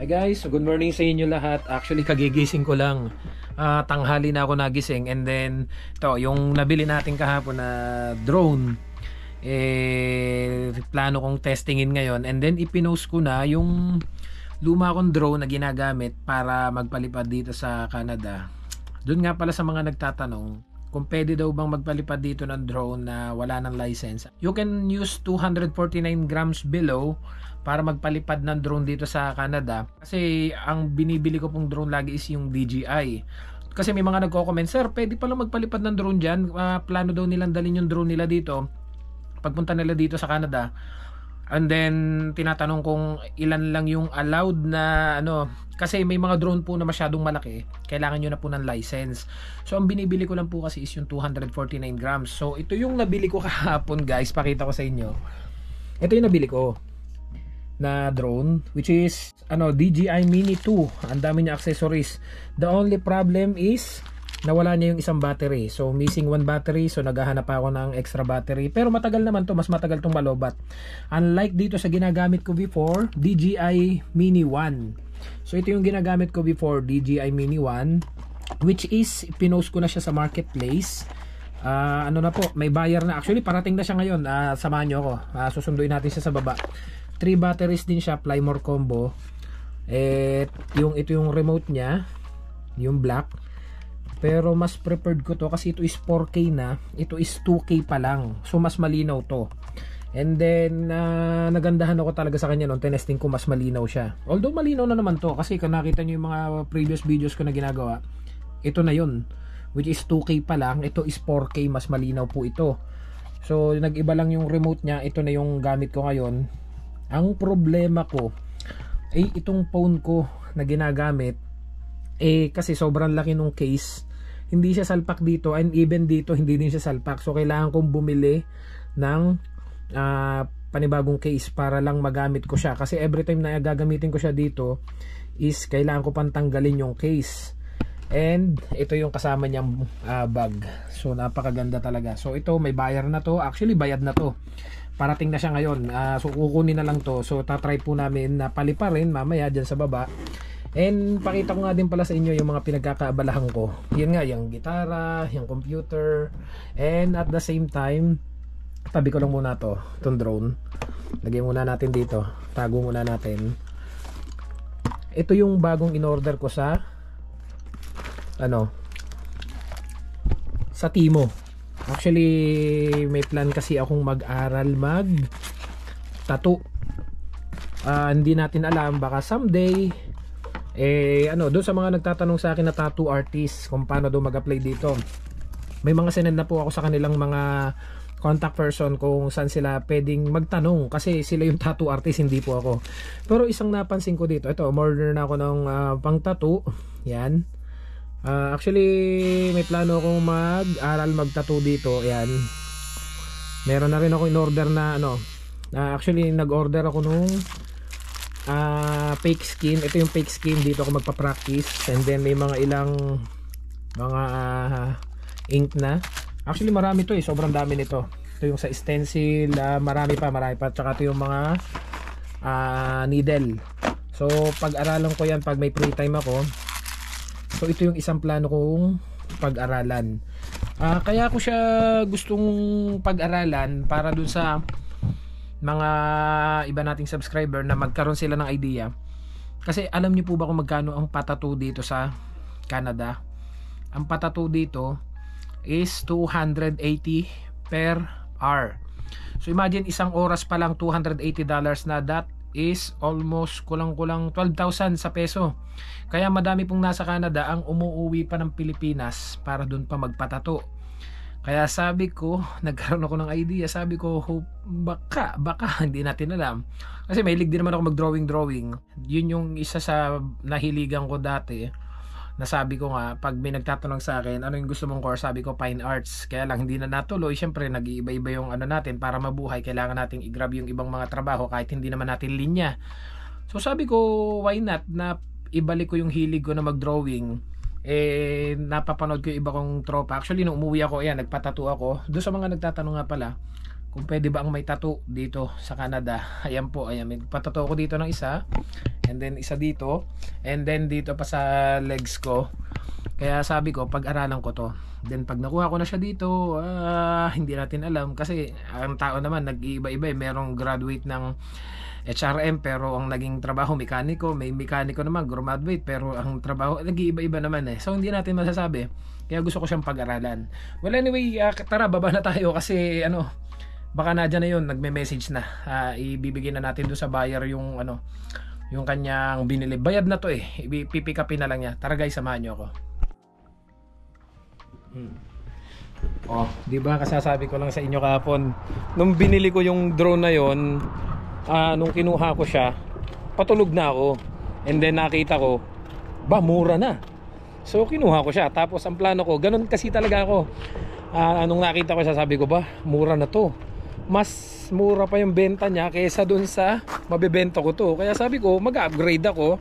Hi guys, good morning sa inyo lahat. Actually kagigising ko lang. Tanghali na ako nagising, and then ito yung nabili natin kahapon na drone. Plano kong testingin ngayon, and then ipinost ko na yung luma kong drone na ginagamit para magpalipad dito sa Canada. Doon nga pala sa mga nagtatanong kung pwede daw bang magpalipad dito ng drone na wala ng license. You can use 249 grams below para magpalipad ng drone dito sa Canada. Kasi ang binibili ko pong drone lagi is yung DJI. Kasi may mga nagko-comment, sir, pwede pala magpalipad ng drone dyan. Plano daw nilang dalhin yung drone nila dito pagpunta nila dito sa Canada. And then tinatanong kung ilan lang yung allowed na kasi may mga drone po na masyadong malaki, kailangan nyo na po ng license. So ang binibili ko lang po kasi is yung 249 grams. So ito yung nabili ko kahapon guys, pakita ko sa inyo. Ito yung nabili ko na drone, which is DJI Mini 2. Ang dami niya accessories. The only problem is nawala niya yung isang battery. So missing one battery. So naghahanap ako ng extra battery. Pero matagal naman to, mas matagal tong malobat. Unlike dito sa ginagamit ko before, DJI Mini 1. So ito yung ginagamit ko before, DJI Mini 1, which is pinost ko na siya sa marketplace. Na po, may buyer na. Actually parating na siya ngayon. Samahan nyo ako. Susunduin natin siya sa baba. 3 batteries din siya, Plymore combo. Ito yung remote niya, yung black. Pero mas preferred ko to kasi ito is 4K na, ito is 2K pa lang. So mas malinaw to. And then nagandahan ako talaga sa kanya noon, tinesting ko mas malinaw siya. Although malinaw na naman to kasi kung nakita niyo yung mga previous videos ko na ginagawa, ito na yun, which is 2K pa lang, ito is 4K, mas malinaw po ito. So nag-iba lang yung remote niya, ito na yung gamit ko ngayon. Ang problema ko ay itong phone ko na ginagamit kasi sobrang laki nung case, hindi siya salpak dito, and even dito hindi din siya salpak. So kailangan kong bumili ng panibagong case para lang magamit ko siya, kasi every time na gagamitin ko siya dito is kailangan ko pang tanggalin yung case. And ito yung kasama niyang bag. So napakaganda talaga. So ito may buyer na to, actually bayad na to, parating na siya ngayon. So kukunin na lang to. So tatry po namin na paliparin mamaya dyan sa baba. And pakita ko nga din pala sa inyo yung mga pinagkakaabalahan ko. Yan nga, yung gitara, yung computer. And at the same time, tabi ko lang muna to, itong drone. Lagay muna natin dito. Tago muna natin. Ito yung bagong in-order ko sa sa Timo. Actually, may plan kasi akong mag-aral tattoo. Hindi natin alam, baka someday doon sa mga nagtatanong sa akin na tattoo artist kung paano daw mag-apply dito, may mga sinend na po ako sa kanilang mga contact person kung saan sila pwedeng magtanong, kasi sila yung tattoo artist, hindi po ako. Pero isang napansin ko dito, ito, order na ako ng pang tattoo. Yan. Actually may plano akong mag-aral mag-tattoo dito. Yan. Meron na rin ako in-order na actually nag-order ako nung fake skin. Ito yung fake skin, dito ako magpa-practice. And then may mga ilang mga ink na. Actually marami to sobrang dami nito. Ito yung sa stencil, marami pa. Tsaka ito yung mga needle. So pag-aralan ko yan pag may free time ako. So ito yung isang plano kong pag-aralan. Kaya ko siya gustong pag-aralan para dun sa mga iba nating subscriber na magkaroon sila ng idea. Kasi alam niyo po ba kung magkano ang patattoo dito sa Canada? Ang patattoo dito is $280 per hour. So imagine isang oras pa lang $280 na, that is almost kulang-kulang 12,000 sa peso. Kaya madami pong nasa Canada ang umuuwi pa ng Pilipinas para dun pa magpatato. Kaya sabi ko, nagkaroon ako ng idea. Sabi ko, baka hindi natin alam. Kasi mahilig din naman ako mag-drawing. Yun yung isa sa nahiligan ko dati. Nasabi ko nga, pag may nagtatanong sa akin, ano yung gusto mong course? Sabi ko, fine arts. Kaya lang hindi na natuloy. Siyempre, nag-iiba-iba yung natin para mabuhay. Kailangan nating i-grab yung ibang mga trabaho kahit hindi naman natin linya. So sabi ko, why not na ibalik ko yung hilig ko na mag-drawing. Napapanood ko yung iba kong tropa. Actually, nung umuwi ako, nagpatattoo ako. Doon sa mga nagtatanong nga pala, kung pwede ba ang may tattoo dito sa Canada. Ayan po, ayan, may patattoo ako dito ng isa. and then isa dito, and then dito pa sa legs ko. Kaya sabi ko, pag-aralan ko to. Then pag nakuha ko na siya dito, hindi natin alam kasi ang tao naman nag-iiba-iba eh. Merong graduate ng HRM pero ang naging trabaho mekaniko, may mekaniko naman graduate pero ang trabaho nag-iiba-iba naman eh. So hindi natin masasabi. Kaya gusto ko siyang pag-aralan. Well anyway, tara baba na tayo kasi baka nadyan na yun, nagme-message na. Ibibigay na natin doon sa buyer yung yung kanyang binili. Bayad na to eh. Pipick upin na lang niya. Tara guys, samahan niyo ako. Oh, di ba kasasabi ko lang sa inyo kahapon, nung binili ko yung drone na yon, nung kinuha ko siya, patulog na ako. And then nakita ko, mura na. So kinuha ko siya. Tapos ang plano ko, ganun kasi talaga ako. Nung nakita ko siya, sabi ko mura na to. Mas mura pa yung benta niya kaysa dun sa mabebenta ko to. Kaya sabi ko, mag-upgrade ako.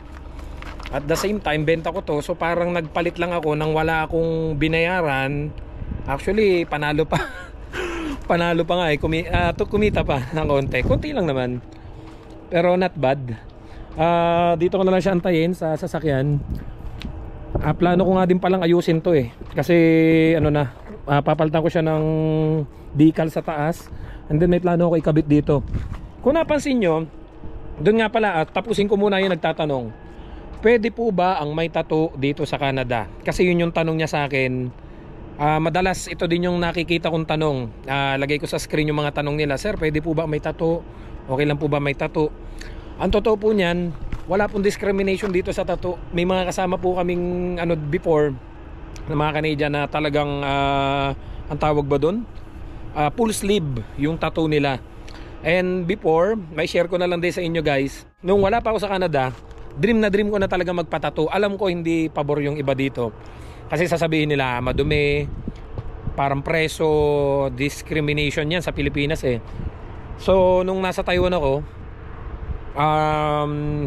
At the same time, benta ko to. So parang nagpalit lang ako nang wala akong binayaran. Actually, panalo pa. Panalo pa nga eh. Kumita pa ng konti. Konti lang naman. Pero not bad. Dito ko na lang siya antayin sa sasakyan. Plano ko nga din palang ayusin to eh. Kasi papalitan ko siya ng decal sa taas. And then may plano ako ikabit dito. Kung napansin nyo, doon nga pala, tapusin ko muna yung nagtatanong. Pwede po ba ang may tattoo dito sa Canada? Kasi yun yung tanong niya sa akin. Madalas ito din yung nakikita kong tanong. Lagay ko sa screen yung mga tanong nila. Sir, pwede po ba may tattoo? Okay lang po ba may tattoo? Ang totoo po niyan, wala pong discrimination dito sa tattoo. May mga kasama po kaming before na mga Canadian na talagang ang tawag ba doon? Full sleeve yung tattoo nila. And before, may share ko na lang din sa inyo guys. Nung wala pa ako sa Canada, dream na dream ko na talaga magpatato. Alam ko hindi pabor yung iba dito. Kasi sasabihin nila madumi, parang preso, discrimination yan sa Pilipinas eh. So nung nasa Taiwan ako,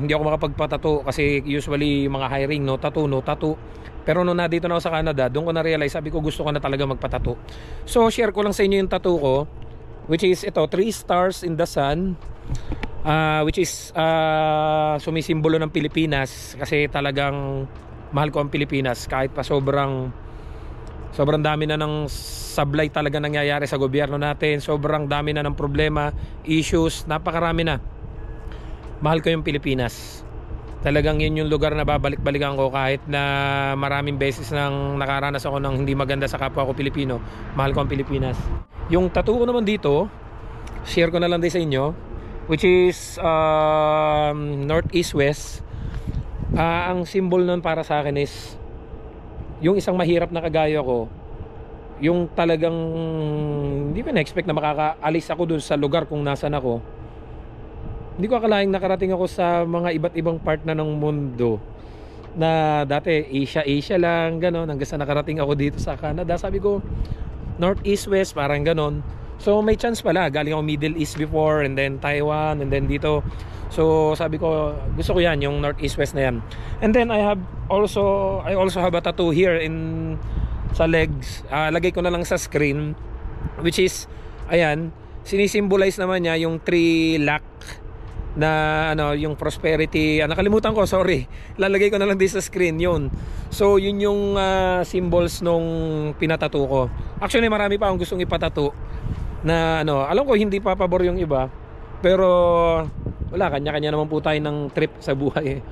hindi ako makapagpatato kasi usually mga hiring no tattoo. Pero nung nandito na ako sa Canada, doon ko na realize, sabi ko gusto ko na talaga magpatato. So share ko lang sa inyo yung tattoo ko, which is ito, 3 stars in the sun. Which is sumisimbolo ng Pilipinas kasi talagang mahal ko ang Pilipinas kahit pa sobrang dami na ng sablay talaga nangyayari sa gobyerno natin, sobrang dami na ng problema, issues, napakarami na. Mahal ko yung Pilipinas. Talagang yun yung lugar na babalik-balikan ko kahit na maraming beses nang nakaranas ako ng hindi maganda sa kapwa ko Pilipino. Mahal ko ang Pilipinas. Yung tattoo ko naman dito, share ko na lang din sa inyo, which is northeast west. Ang symbol nun para sa akin is yung isang mahirap na kagaya ko, yung talagang hindi ko na-expect na makakaalis ako dun sa lugar kung nasan ako. Hindi ko akalaing nakarating ako sa mga iba't ibang part na ng mundo na dati Asia lang ganon, hanggang sa nakarating ako dito sa Canada. Sabi ko northeast west, parang ganon. So may chance pala, galing ako Middle East before, and then Taiwan, and then dito. So sabi ko gusto ko yan, yung northeast west na yan. And then I also have a tattoo here in sa legs. Lagay ko na lang sa screen, which is ayan, sinisimbolize naman niya yung 3 lakh na yung prosperity. Nakalimutan ko, sorry. Lalagay ko na lang din sa screen yun. So yun yung symbols nung pinatato ko. Actually marami pa akong gustong ipatato na alam ko hindi pa pabor yung iba, pero wala, kanya-kanya naman po tayo ng trip sa buhay.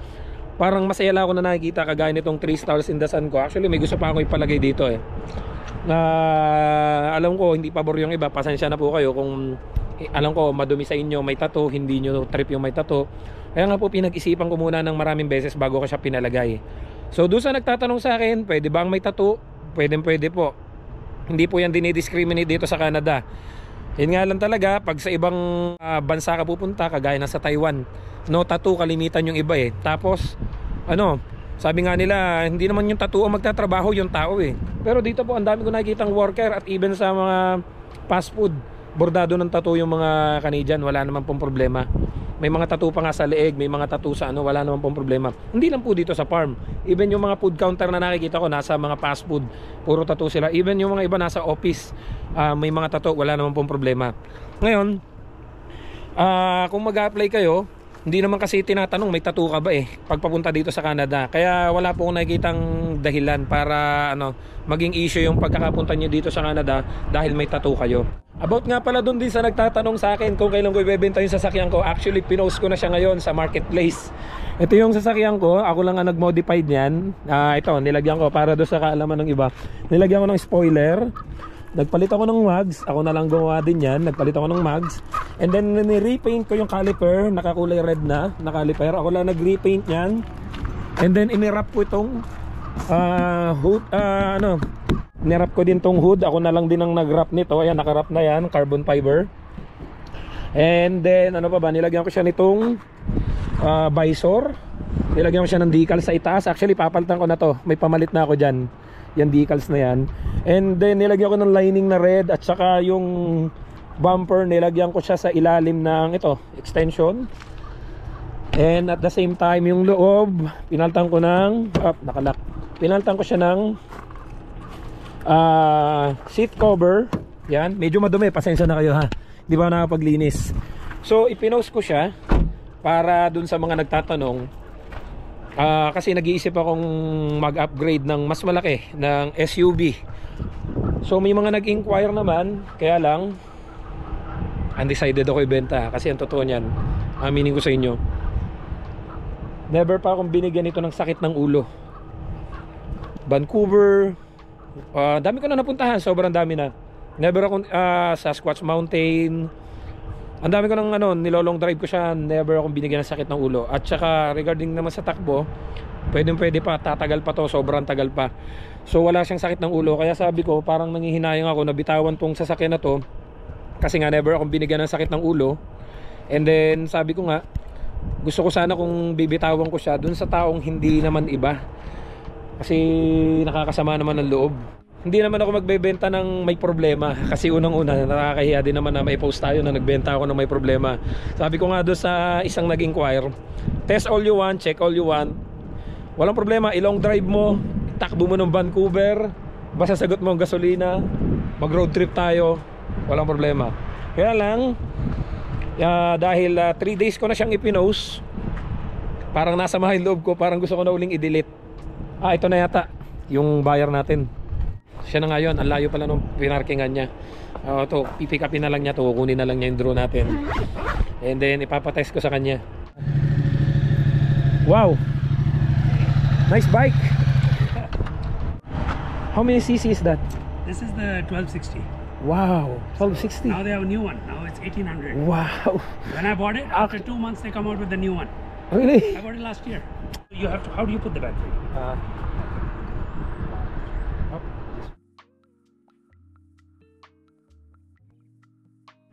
Parang masaya lang ako na nakikita kagaya nitong 3 stars in the sun ko. Actually may gusto pa ako ipalagay dito eh. Alam ko hindi pabor yung iba, pasensya na po kayo kung alam ko madumi sa inyo may tattoo, hindi nyo trip yung may tattoo. Kaya nga po pinag-isipan ko muna ng maraming beses bago ko siya pinalagay. So doon sa nagtatanong sa akin, pwede bang may tattoo? Pwede po. Hindi po yan dinidiscriminate dito sa Canada. Yun nga lang talaga, pag sa ibang bansa ka pupunta, kagaya na sa Taiwan, no tattoo kalimitan yung iba eh. Tapos sabi nga nila, hindi naman yung tattoo ang magtatrabaho, yung tao eh. Pero dito po ang dami ko nakikitang worker, at even sa mga fast food, bordado ng tattoo yung mga Canadian, wala naman pong problema. May mga tattoo pa nga sa leeg, may mga tattoo sa wala naman pong problema. Hindi lang po dito sa farm. Even yung mga food counter na nakikita ko nasa mga fast food, puro tattoo sila. Even yung mga iba nasa office, may mga tattoo, wala naman pong problema. Ngayon, kung mag-apply kayo, Hindi naman kasi tinatanong may tattoo ka ba pagpapunta dito sa Canada. Kaya wala po akong nakikitang dahilan para maging issue yung pagkakapunta niyo dito sa Canada dahil may tattoo kayo. About nga pala doon din sa nagtatanong sa akin kung kailan ko ibebenta yung sasakyan ko. Actually, pinost ko na siya ngayon sa marketplace. Ito yung sasakyan ko, ako lang ang nag-modified niyan. Ito, nilagyan ko para doon sa kaalaman ng iba. Nilagyan ko ng spoiler. Nagpalit ako ng mags, ako na lang gumawa din yan. Nagpalit ako ng mags. And then ni-repaint ko yung caliper, nakakulay red na caliper. Ako lang nag-repaint yan. And then inirap ko itong hood, nirap ko din tong hood. Ako na lang din ang nag-wrap nito. Ayan, naka-wrap na yan, carbon fiber. And then ano pa ba, nilagyan ko siya nitong visor. Nilagyan ko siya ng decal sa itaas. Actually papalitan ko na to, may pamalit na ako dyan. Yan decals na yan. And then nilagyan ko ng lining na red. At saka yung bumper, nilagyan ko siya sa ilalim ng extension. And at the same time yung loob, pinaltan ko ng nakalak. Pinaltan ko siya ng seat cover. Yan, medyo madumi, pasensya na kayo ha. Di ba nakapaglinis. So ipinost ko siya para dun sa mga nagtatanong. Kasi nag-iisip akong mag-upgrade ng mas malaki ng SUV. So may mga nag-inquire naman, kaya lang undecided ako ibenta. Kasi ang totoo niyan, aminin ko sa inyo, never pa akong binigyan ito ng sakit ng ulo. Vancouver, dami ko na napuntahan, sobrang dami na. Never akong sa Squatch Mountain. Ang dami ko ng nilolong drive ko siya, never akong binigyan ng sakit ng ulo. At saka regarding naman sa takbo, pwede pa, tatagal pa to, sobrang tagal pa. So wala siyang sakit ng ulo. Kaya sabi ko, parang nanghihinayang ako na bitawan tong sasakyan na to. Kasi nga never akong binigyan ng sakit ng ulo. And then sabi ko nga, gusto ko sana kung bibitawan ko siya dun sa taong hindi naman iba. Kasi nakakasama naman ng loob. Hindi naman ako magbebenta ng may problema. Kasi unang-una, nakakahiya din naman na may post tayo na nagbenta ako ng may problema. Sabi ko nga doon sa isang nag-inquire, test all you want, check all you want. Walang problema, ilong drive mo, takbo mo ng Vancouver, basta sagot mo ang gasolina, mag road trip tayo, walang problema. Kaya lang, dahil 3 days ko na siyang ipinost, parang nasa mahal loob ko, parang gusto ko na uling i-delete. Ito na yata yung buyer natin. Siya na nga yun, ang layo pala nung pinarkingan niya. Ito, pipick upin na lang niya to, kukunin na lang niya yung drone natin. And then ipapatest ko sa kanya. Wow, nice bike. How many cc is that? This is the 1260. Wow, 1260. Now they have a new one. Now it's 1800. Wow. When I bought it, after 2 months they come out with the new one. Really? I bought it last year. You have to, how do you put the battery?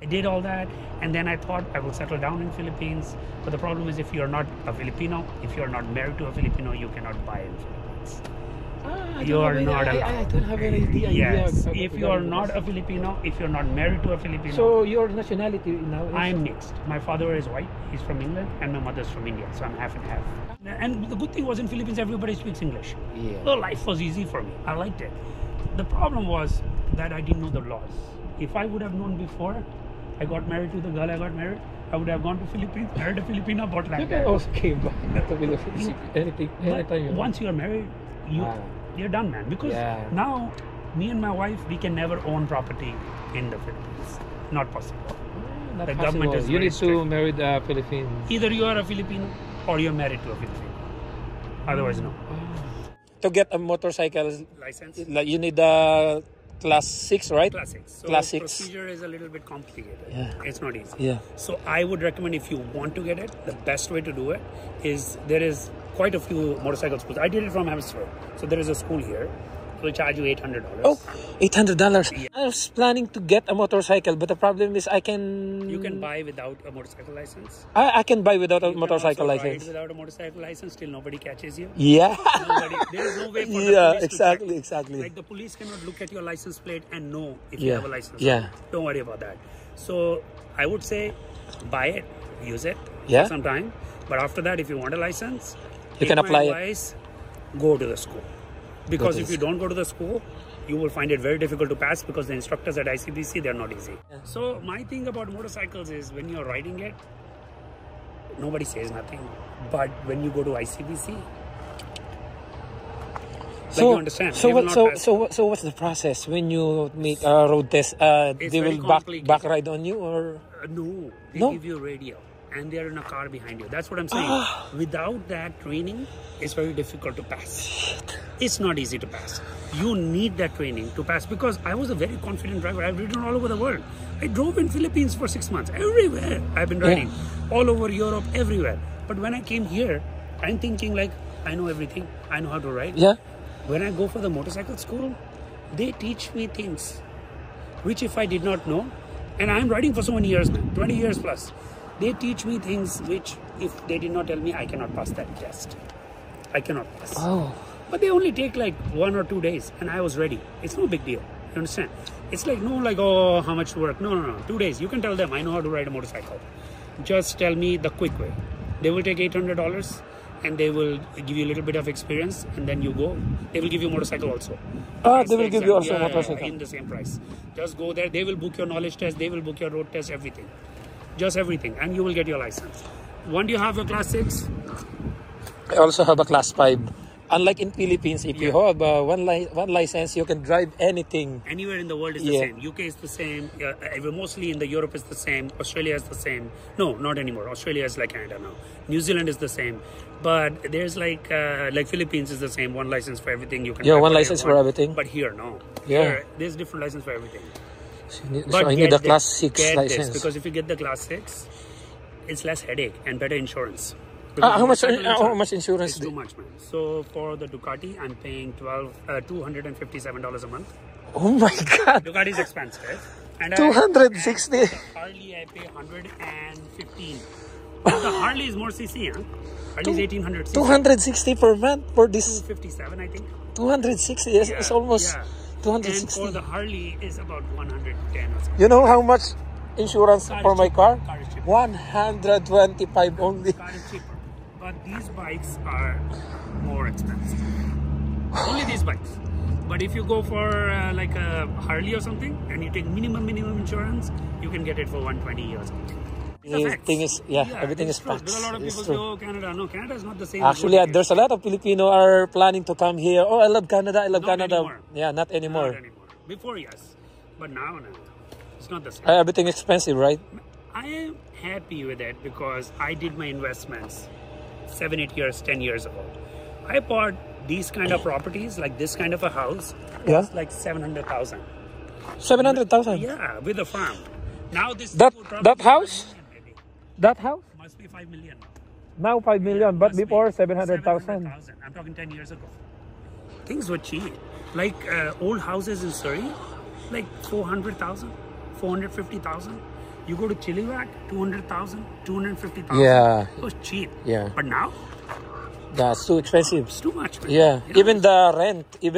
I did all that, and then I thought I will settle down in Philippines. But the problem is, if you're not a Filipino, if you're not married to a Filipino, you cannot buy in Philippines. You're not allowed. I don't have any idea. Yes, if you're not a Filipino, if you're not married to a Filipino. So your nationality now is? I'm mixed. My father is white, he's from England, and my mother's from India, so I'm half and half. And the good thing was in Philippines, everybody speaks English. Yeah. So life was easy for me. I liked it. The problem was that I didn't know the laws. If I would have known before I got married to the girl I got married, I would have gone to Philippines, married a Filipina, bought land. You can also came back to Philippines anytime you once you're married, you're done, man. Because now, me and my wife, we can never own property in the Philippines. Not possible. Not the possible. government is you very need to strict. marry the Philippines. Either you are a Filipino or you're married to a Filipino. Otherwise, no. To get a motorcycle License? you need a class 6, right? Class 6. So Class 6. procedure is a little bit complicated. Yeah. It's not easy. Yeah. So I would recommend, if you want to get it, the best way to do it is, there is quite a few motorcycle schools. I did it from Hammersmith. So there is a school here. So they charge you $800. Oh, $800. Yeah. I was planning to get a motorcycle, but the problem is You can buy without a motorcycle license. I can buy without a You can motorcycle also license. ride without a motorcycle license, still nobody catches you. Yeah. There is no way for the Yeah, police exactly, to check. exactly. Like the police cannot look at your license plate and know if you have a license. Yeah. Don't worry about that. So I would say buy it, use it Yeah. for some time. But after that, if you want a license, You can apply it. advice, go to the school. Because if you don't go to the school, you will find it very difficult to pass, because the instructors at ICBC, they're not easy. So my thing about motorcycles is, when you're riding it, nobody says nothing. But when you go to ICBC, you understand. So they will what? not pass. So what's the process when you make a road test? They very will complicated. back ride on you, or No, they No? give you a radio and they're in a car behind you. That's what I'm saying. Without that training, it's very difficult to pass. It's not easy to pass. You need that training to pass, because I was a very confident driver. I've ridden all over the world. I drove in Philippines for 6 months. Everywhere I've been riding. All over Europe, everywhere. But when I came here, I'm thinking like, I know everything. I know how to ride. yeah? When I go for the motorcycle school, they teach me things which if I did not know, and I'm riding for so many years, man, 20 years plus. They teach me things which if they did not tell me, I cannot pass that test. I cannot pass. Oh, But they only take like 1 or 2 days, and I was ready. It's no big deal. You understand? It's like, no, like, oh, how much work? No. 2 days. You can tell them, I know how to ride a motorcycle. Just tell me the quick way. They will take $800 and they will give you a little bit of experience, and then you go. They will give you a motorcycle also. they will give you also a motorcycle. In the same price. Just go there. They will book your knowledge test. They will book your road test, everything. Just everything. And you will get your license. Once you have your class 6, I also have a class 5. Unlike in Philippines, if you have one license, you can drive anything. anywhere in the world is the same. UK is the same. Mostly in the Europe is the same. Australia is the same. No, not anymore. Australia is like Canada now. New Zealand is the same. But there's like Philippines is the same. One license for everything. You can Yeah, drive one whatever license you for want. everything. But here, no. Yeah. Here, there's different license for everything. So But I need get a class this, 6 get license. this, because if you get the class 6, it's less headache and better insurance. How much Motorcycle insurance? It's too much, man. So for the Ducati, I'm paying $257 a month. Oh my God! Ducati is expensive. And 260. Harley, I pay 115. But the Harley is more CC, huh? Harley is 1800 cc. 260 per month for this. 257, I think. 260. Yes, Yeah, it's almost yeah. 260. And for the Harley is about 110 or something. You know how much insurance Car is for my cheaper. car? Car is cheaper. 125 only. Car is cheaper. But these bikes are more expensive. Only these bikes. But if you go for like a Harley or something, and you take minimum insurance, you can get it for 120 or something. Everything is everything is true. packed. There are a lot of It's people true. say, oh, Canada. No, Canada is not the same. Actually, as what it there's a lot of Filipino are planning to come here. Oh, I love Canada. I love Not Canada. anymore. Yeah, not is. anymore. Not anymore. Before, yes. But now, no. It's not the same. Everything expensive, right? I am happy with it because I did my investments 7, 8 years, 10 years ago. I bought these kind of properties, like this kind of a house, Yeah. it's like 700,000. 700,000. Yeah, with a farm. Now this That- would probably that be house? 5 million, maybe. That house Must be 5 million. now 5 million, but Must be before 700,000. 700,000. I'm talking 10 years ago. Things were cheap. Like old houses in Surrey, like 400,000, 450,000. You go to Chilliwack, 200,000, 250,000. Yeah. It was cheap. Yeah. But now, That's too expensive. it's too much. Man. Yeah, You know, even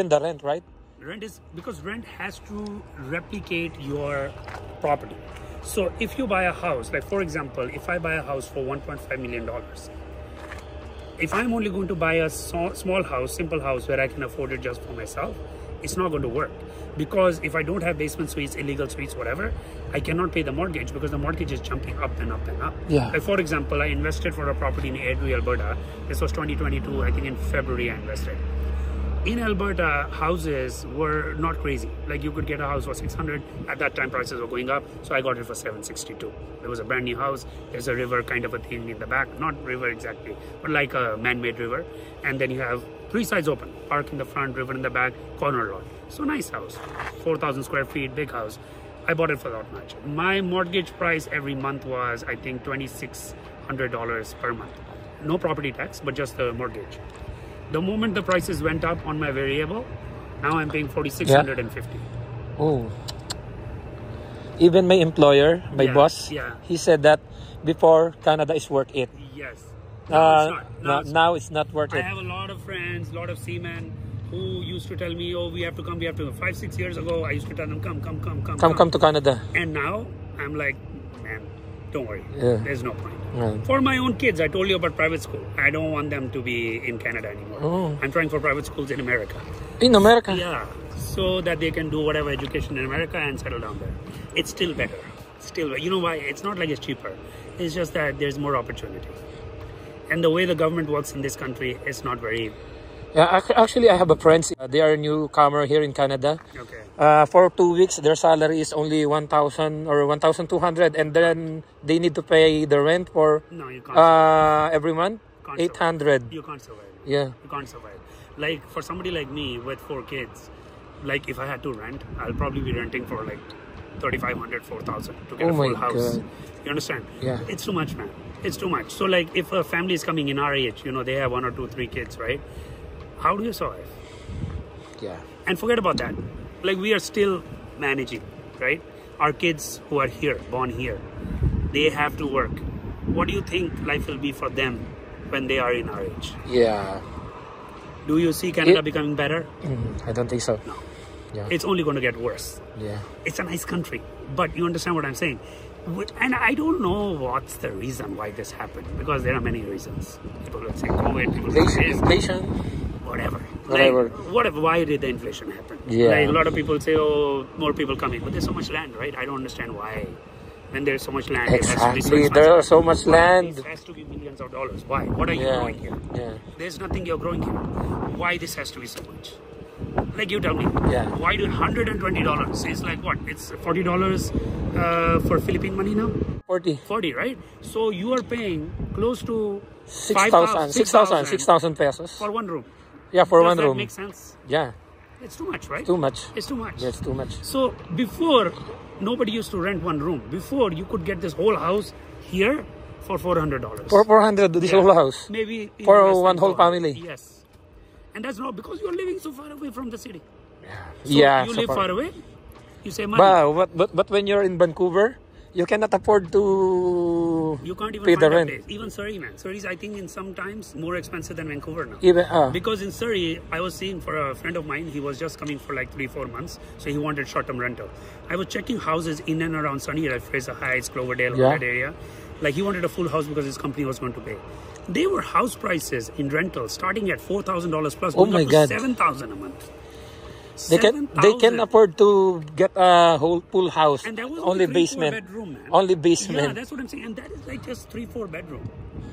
the rent, right? rent is because rent has to replicate your property. So if you buy a house, like for example, if I buy a house for $1.5 million, if I'm only going to buy a small house, simple house where I can afford it just for myself, it's not going to work. Because if I don't have basement suites, illegal suites, whatever, I cannot pay the mortgage because the mortgage is jumping up and up and up. Yeah. Like for example, I invested for a property in Airdrie, Alberta. This was 2022, I think in February I invested. In Alberta, houses were not crazy. Like you could get a house for 600. At that time, prices were going up. So I got it for 762. It was a brand new house. There's a river kind of a thing in the back. Not river exactly, but like a man-made river. And then you have 3 sides open. Park in the front, river in the back, corner lot. So nice house. 4,000 square feet, big house. I bought it for that much. My mortgage price every month was, I think, $2,600 per month. No property tax, but just the mortgage. The moment the prices went up on my variable, now I'm paying $4,650. Oh. Even my employer, my Yeah, boss, yeah. he said that before Canada is worth it. Yes. No, it's not. Now it's not worth I it. have a lot of friends, a lot of seamen who used to tell me, oh, we have to come, we have to. 5, 6 years ago, I used to tell them, come. Come to Canada. And now, I'm like, man, don't worry. Yeah. There's no point. Right. For my own kids, I told you about private school. I don't want them to be in Canada anymore. Oh. I'm trying for private schools in America. In America? Yeah, so that they can do whatever education in America and settle down there. It's still better. Still, you know why? It's not like it's cheaper. It's just that there's more opportunity. And the way the government works in this country is not very... Yeah, actually, I have a friend. They are a newcomer here in Canada. Okay. For 2 weeks, their salary is only 1,000 or 1,200, and then they need to pay the rent for No, you can't. every month, Can't 800. You can't survive. Yeah. You can't survive. Like for somebody like me with 4 kids, like if I had to rent, I'll probably be renting for like 3,500, 4,000 to get Oh a full my house. God. You understand? Yeah. It's too much, man. It's too much. So like if a family is coming in our age, you know, they have 1 or 2, 3 kids, right? How do you survive? Yeah. And forget about that. Like we are still managing, right? Our kids who are here, born here, they have to work. What do you think life will be for them when they are in our age? Yeah. Do you see Canada becoming better? I don't think so. No. Yeah. It's only going to get worse. Yeah. It's a nice country, but you understand what I'm saying. And I don't know what's the reason why this happened, because there are many reasons. People will say COVID, people will say Inflation. whatever. Whatever. Like, whatever. Why did the inflation happen? Yeah. Like a lot of people say, oh, more people coming, but there's so much land, right? I don't understand why. When there's so much land, it has to be so Exactly. expensive. There are so much land. It has to be millions of dollars. Why? What are you Yeah. growing here? Yeah. There's nothing you're growing here. Why this has to be so much? Like you tell me. Yeah. Why do $120 is like what? It's $40 for Philippine money now? 40. 40, right? So you are paying close to 6,000 pesos. for one room. Yeah, for Does one that room. make sense? Yeah. It's too much, right? Too much. It's too much. Yeah, it's too much. So before, nobody used to rent one room. Before, you could get this whole house here for $400. For 400, this Yeah. whole house. Maybe even For less one than whole 400. family. Yes. And that's not because you're living so far away from the city. So Yeah. you so live far. far away, you save money. But when you're in Vancouver, you cannot afford to You can't even pay find the a rent. place. Even Surrey, man. Surrey is, I think, in sometimes more expensive than Vancouver now. Even Because in Surrey, I was seeing for a friend of mine, he was just coming for like 3-4 months, so he wanted short-term rental. I was checking houses in and around Surrey, like Fraser Heights, Cloverdale, Yeah. all that area. Like he wanted a full house because his company was going to pay. They were house prices in rental starting at $4,000 plus, Oh going my up to God. $7,000 a month. they can 7,000. afford to get a whole full house. And that was Only 3-4 basement. bedroom, man. Only Yeah, basement. that's what I'm saying. And that is like just 3-4 bedroom.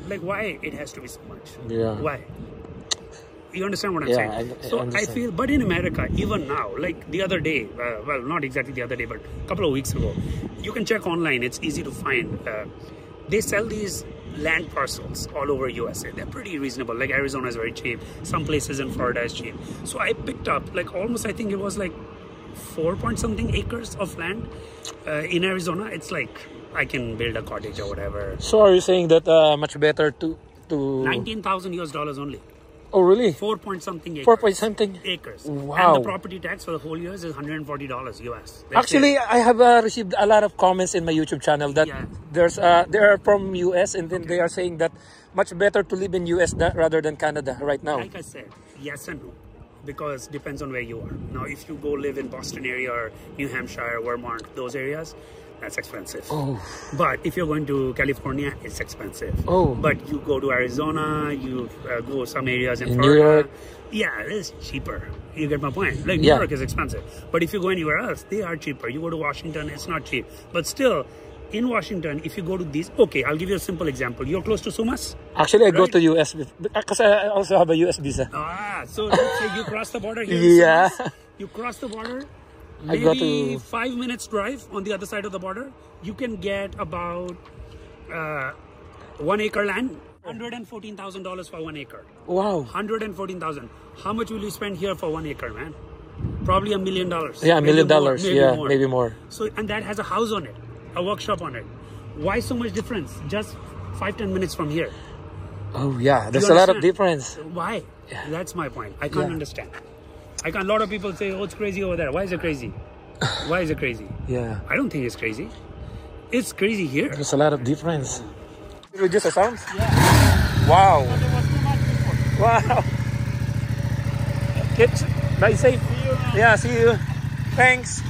Like why it has to be so much? Yeah. Why? You understand what I'm Yeah, saying? I So I understand. feel, but in America, even now, like the other day, well, not exactly the other day, but a couple of weeks ago, you can check online. It's easy to find. They sell these land parcels all over USA. They're pretty reasonable. Like Arizona is very cheap. Some places in Florida is cheap. So I picked up like almost, I think it was like 4 point something acres of land in Arizona. It's like I can build a cottage or whatever. So are you saying that much better to $19,000 only. Oh really? 4 point something acres. 4 point something. acres. Wow. And the property tax for the whole year is $140 US. That's Actually, it. I have received a lot of comments in my YouTube channel that Yeah. they are from US, and then they are saying that much better to live in US rather than Canada right now. Like I said, yes and no. Because depends on where you are. Now, if you go live in Boston area or New Hampshire, Vermont, those areas, that's expensive. Oh. But if you're going to California, it's expensive. Oh. But you go to Arizona, you go some areas in In Florida. New York. Yeah, it's cheaper. You get my point. Like New Yeah. York is expensive. But if you go anywhere else, they are cheaper. You go to Washington, it's not cheap. But still, in Washington, if you go to these, okay, I'll give you a simple example. You're close to Sumas? Actually, I go Right. to US because I also have a US visa. So let's say you cross the border here. Yeah. In Sumas, you cross the border, I go maybe to- 5 minutes drive on the other side of the border. You can get about 1 acre land, $114,000 for 1 acre. Wow. 114,000. How much will you spend here for 1 acre, man? Probably $1 million. Yeah, $1 million. Yeah, more. maybe more. So, and that has a house on it, a workshop on it. Why so much difference? Just 5-10 minutes from here. Oh yeah, there's You a lot of understand? difference. Why? That's my point. I can't Yeah. understand. A lot of people say, oh, it's crazy over there. Why is it crazy? Why is it crazy? Yeah, I don't think it's crazy. It's crazy here. there's a lot of difference. Reduce the sound? Yeah. Wow. There was too much before. Wow. Kids, bye safe. See you, man. Yeah, see you. Thanks.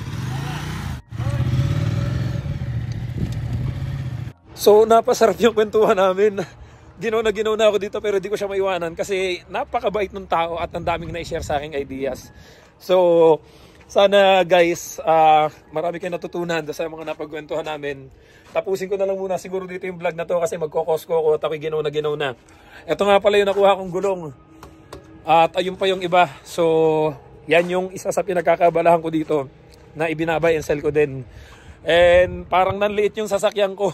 So, napasarap yung kwentuhan namin. Ginaw na ako dito pero di ko siya maiwanan kasi napakabait ng tao at ang daming na-share sa aking ideas. So, sana guys, marami kayong natutunan sa mga napagkwentuhan namin. Tapusin ko na lang muna siguro dito yung vlog na to kasi magkokosko ko at ako'y ginaw na. Ito nga pala yung nakuha kong gulong. At ayun pa yung iba. So, yan yung isa sa pinagkakabalahan ko dito na ibinabay and sell ko din. And parang nanliit yung sasakyan ko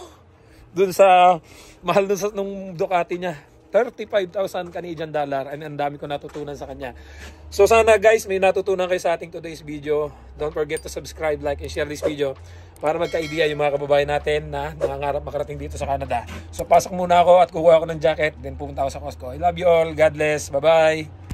dun sa mahal dun sa nung Ducati niya. 35,000 Canadian dollar, and ang dami ko natutunan sa kanya. So sana guys, may natutunan kayo sa ating today's video. Don't forget to subscribe, like, and share this video para magka-idea yung mga kababayan natin na nangangarap makarating dito sa Canada. So pasok muna ako at kukuha ako ng jacket, then pumunta ako sa Costco. I love you all. God bless. Bye-bye.